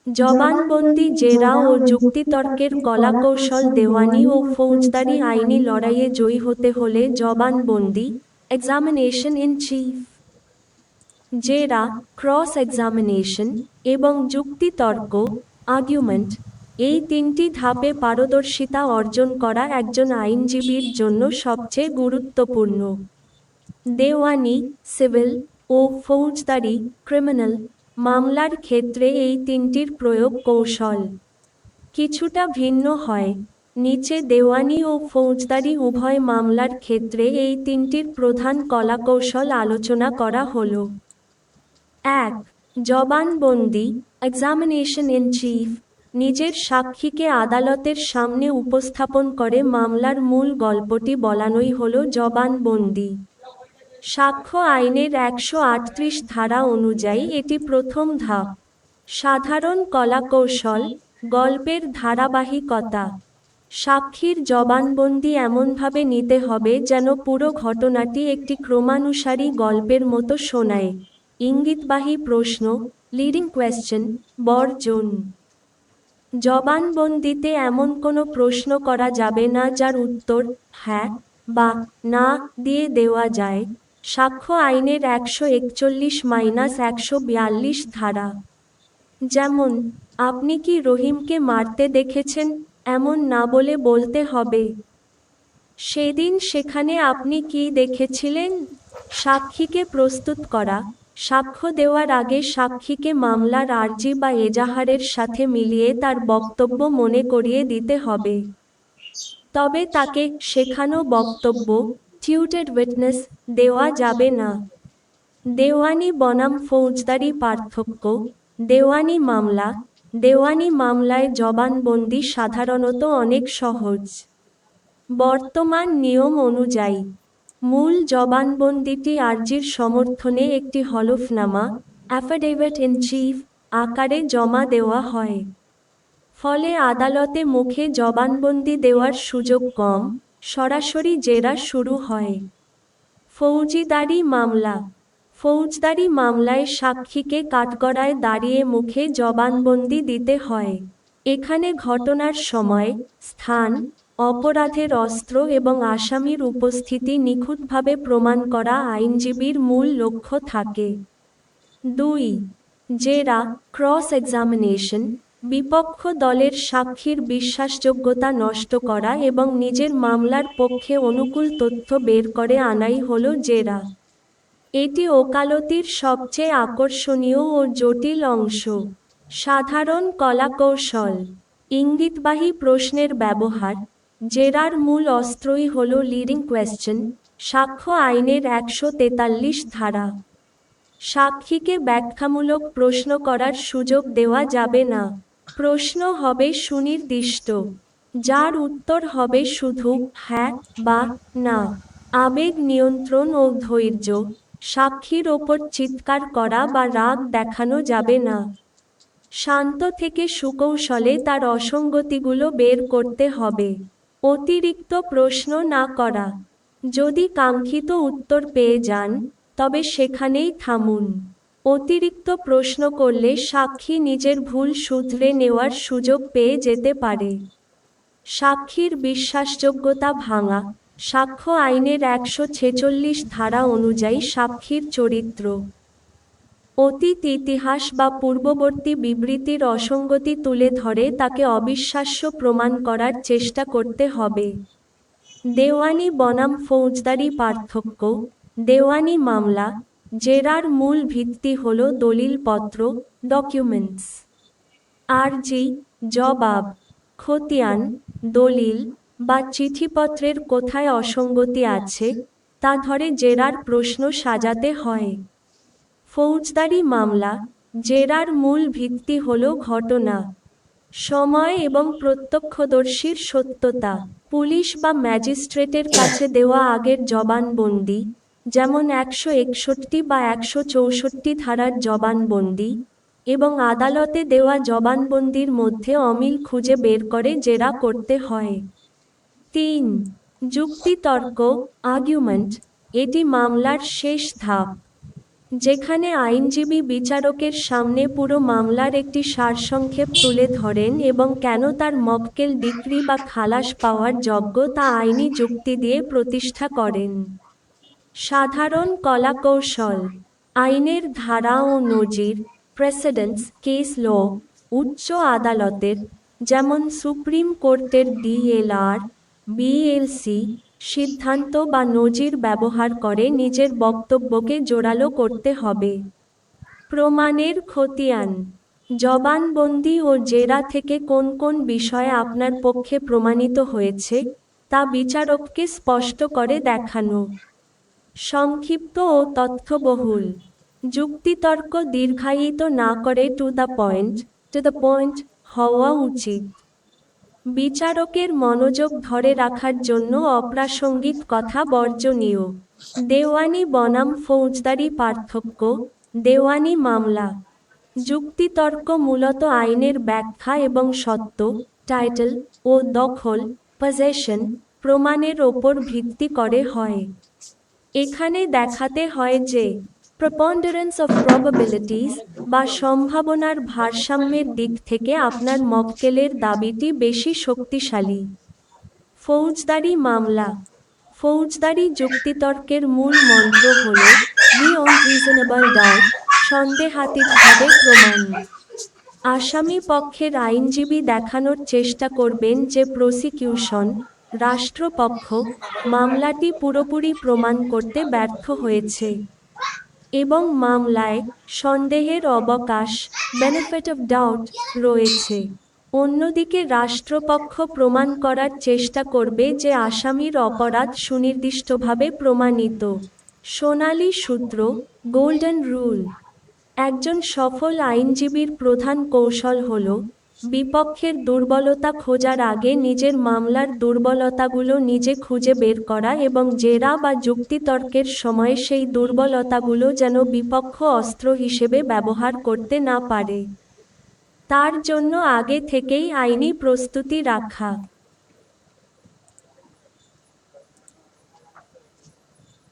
জবানবন্দি, জেরা ও যুক্তিতর্কের কলাকৌশল। দেওয়ানি ও ফৌজদারি আইনি লড়াইয়ে জয়ী হতে হলে জবানবন্দি, এক্সামিনেশন ইন চিফ, জেরা, ক্রস এক্সামিনেশন এবং যুক্তিতর্ক, আর্গুমেন্ট, এই তিনটি ধাপে পারদর্শিতা অর্জন করা একজন আইনজীবীর জন্য সবচেয়ে গুরুত্বপূর্ণ। দেওয়ানি, সিভিল, ও ফৌজদারি, ক্রিমিনাল, মামলার ক্ষেত্রে এই তিনটির প্রয়োগ কৌশল কিছুটা ভিন্ন হয়। নিচে দেওয়ানি ও ফৌজদারি উভয় মামলার ক্ষেত্রে এই তিনটির প্রধান কলাকৌশল আলোচনা করা হলো। ১. জবানবন্দি, এক্সামিনেশন ইন চিফ, নিজের সাক্ষীকে আদালতের সামনে উপস্থাপন করে মামলার মূল গল্পটি বলানোই হলো জবানবন্দি। সাক্ষ্য আইনের ১৩৮ ধারা অনুযায়ী এটি প্রথম ধাপ। সাধারণ কলাকৌশল, গল্পের ধারাবাহিকতা। সাক্ষীর জবানবন্দি এমনভাবে নিতে হবে যেন পুরো ঘটনাটি একটি ক্রমানুসারী গল্পের মতো শোনায়। ইঙ্গিতবাহী প্রশ্ন, লিডিং কোয়েশ্চেন, বর্জন। জবানবন্দিতে এমন কোনো প্রশ্ন করা যাবে না যার উত্তর হ্যাঁ বা না দিয়ে দেওয়া যায়। সাক্ষ্য আইনের ১৪১-১৪২ ধারা। যেমন, আপনি কি রহিমকে মারতে দেখেছেন? এমন না বলে বলতে হবে, সেদিন সেখানে আপনি কি দেখেছিলেন? সাক্ষীকে প্রস্তুত করা, সাক্ষ্য দেওয়ার আগে সাক্ষীকে মামলার আর্জি বা এজাহারের সাথে মিলিয়ে তার বক্তব্য মনে করিয়ে দিতে হবে। তবে তাকে শেখানো বক্তব্য, টিউটেড উইটনেস, দেওয়া যাবে না। দেওয়ানি বনাম ফৌজদারি পার্থক্য। দেওয়ানি মামলা, দেওয়ানি মামলায় জবানবন্দি সাধারণত অনেক সহজ। বর্তমান নিয়ম অনুযায়ী মূল জবানবন্দিটি আর্জির সমর্থনে একটি হলফনামা, অ্যাফিডেভিট ইন চিফ, আকারে জমা দেওয়া হয়। ফলে আদালতে মুখে জবানবন্দি দেওয়ার সুযোগ কম, সরাসরি জেরা শুরু হয়। ফৌজদারি মামলা, ফৌজদারি মামলায় সাক্ষীকে কাঠগড়ায় দাঁড়িয়ে মুখে জবানবন্দি দিতে হয়। এখানে ঘটনার সময়, স্থান, অপরাধের অস্ত্র এবং আসামির উপস্থিতি নিখুঁতভাবে প্রমাণ করা আইনজীবীর মূল লক্ষ্য থাকে। ২. জেরা, ক্রস এক্সামিনেশন, বিপক্ষ দলের সাক্ষীর বিশ্বাসযোগ্যতা নষ্ট করা এবং নিজের মামলার পক্ষে অনুকূল তথ্য বের করে আনাই হল জেরা। এটি ওকালতির সবচেয়ে আকর্ষণীয় ও জটিল অংশ। সাধারণ কলাকৌশল, ইঙ্গিতবাহী প্রশ্নের ব্যবহার। জেরার মূল অস্ত্রই হল লিডিং কোয়েশ্চেন। সাক্ষ্য আইনের ১৪৩ ধারা। সাক্ষীকে ব্যাখ্যামূলক প্রশ্ন করার সুযোগ দেওয়া যাবে না। প্রশ্ন হবে সুনির্দিষ্ট, যার উত্তর হবে শুধু হ্যাঁ বা না। আবেগ নিয়ন্ত্রণ ও ধৈর্য, সাক্ষীর ওপর চিৎকার করা বা রাগ দেখানো যাবে না। শান্ত থেকে সুকৌশলে তার অসঙ্গতিগুলো বের করতে হবে। অতিরিক্ত প্রশ্ন না করা। যদি কাঙ্ক্ষিত উত্তর পেয়ে যান, তবে সেখানেই থামুন। অতিরিক্ত প্রশ্ন করলে সাক্ষী নিজের ভুল শুধরে নেওয়ার সুযোগ পেয়ে যেতে পারে। সাক্ষীর বিশ্বাসযোগ্যতা ভাঙা। সাক্ষ্য আইনের ১৪৬ ধারা অনুযায়ী সাক্ষীর চরিত্র, অতীত ইতিহাস বা পূর্ববর্তী বিবৃতির অসঙ্গতি তুলে ধরে তাকে অবিশ্বাস্য প্রমাণ করার চেষ্টা করতে হবে। দেওয়ানি বনাম ফৌজদারি পার্থক্য। দেওয়ানি মামলা, জেরার মূল ভিত্তি হল দলিলপত্র, ডকুমেন্টস। আর্জি, জবাব, খতিয়ান, দলিল বা চিঠিপত্রের কোথায় অসঙ্গতি আছে, তা ধরে জেরার প্রশ্ন সাজাতে হয়। ফৌজদারি মামলা, জেরার মূল ভিত্তি হল ঘটনা, সময় এবং প্রত্যক্ষদর্শীর সত্যতা। পুলিশ বা ম্যাজিস্ট্রেটের কাছে দেওয়া আগের জবানবন্দি, যেমন ১৬১ বা ১৬৪ ধারার জবানবন্দি, এবং আদালতে দেওয়া জবানবন্দির মধ্যে অমিল খুঁজে বের করে জেরা করতে হয়। ৩. যুক্তিতর্ক, আর্গুমেন্ট, এটি মামলার শেষ ধাপ। যেখানে আইনজীবী বিচারকের সামনে পুরো মামলার একটি সারসংক্ষেপ তুলে ধরেন এবং কেন তার মক্কেল ডিক্রি বা খালাস পাওয়ার যোগ্য তা আইনি যুক্তি দিয়ে প্রতিষ্ঠা করেন। সাধারণ কলাকৌশল, আইনের ধারা ও নজির, প্রেসিডেন্টস, কেস ল, উচ্চ আদালতের, যেমন সুপ্রিম কোর্টের ডিএলআর, বিএলসি, সিদ্ধান্ত বা নজির ব্যবহার করে নিজের বক্তব্যকে জোরালো করতে হবে। প্রমাণের খতিয়ান, জবানবন্দি ও জেরা থেকে কোন কোন বিষয়ে আপনার পক্ষে প্রমাণিত হয়েছে তা বিচারককে স্পষ্ট করে দেখানো। সংক্ষিপ্ত ও তথ্যবহুল, যুক্তিতর্ক দীর্ঘায়িত না করে টু দ্য পয়েন্ট হওয়া উচিত। বিচারকের মনোযোগ ধরে রাখার জন্য অপ্রাসঙ্গিক কথা বর্জনীয়। দেওয়ানি বনাম ফৌজদারি পার্থক্য, দেওয়ানি মামলা, যুক্তিতর্ক মূলত আইনের ব্যাখ্যা এবং সত্য, টাইটেল ও দখল, পজেশন, প্রমাণের ওপর ভিত্তি করে হয়। এখানে দেখাতে হয় যে প্রেপন্ডারেন্স অফ প্রবাবিলিটিস বা সম্ভাবনার ভারসাম্যের দিক থেকে আপনার মক্কেলের দাবিটি বেশি শক্তিশালী। ফৌজদারি মামলা, ফৌজদারি যুক্তিতর্কের মূল মন্ত্র হল বিয়ন্ড রিজনেবল ডাউট, সন্দেহাতীতভাবে প্রমাণ। আসামি পক্ষের আইনজীবী দেখানোর চেষ্টা করবেন যে প্রসিকিউশন, রাষ্ট্রপক্ষ, মামলাটি পুরোপুরি প্রমাণ করতে ব্যর্থ হয়েছে এবং মামলায় সন্দেহের অবকাশ, বেনিফিট অফ ডাউট, রয়েছে। অন্যদিকে রাষ্ট্রপক্ষ প্রমাণ করার চেষ্টা করবে যে আসামির অপরাধ সুনির্দিষ্টভাবে প্রমাণিত। সোনালী সূত্র, গোল্ডেন রুল। একজন সফল আইনজীবীর প্রধান কৌশল হল বিপক্ষের দুর্বলতা খোঁজার আগে নিজের মামলার দুর্বলতাগুলো নিজে খুঁজে বের করা এবং জেরা বা যুক্তিতর্কের সময় সেই দুর্বলতাগুলো যেন বিপক্ষ অস্ত্র হিসেবে ব্যবহার করতে না পারে তার জন্য আগে থেকেই আইনি প্রস্তুতি রাখা।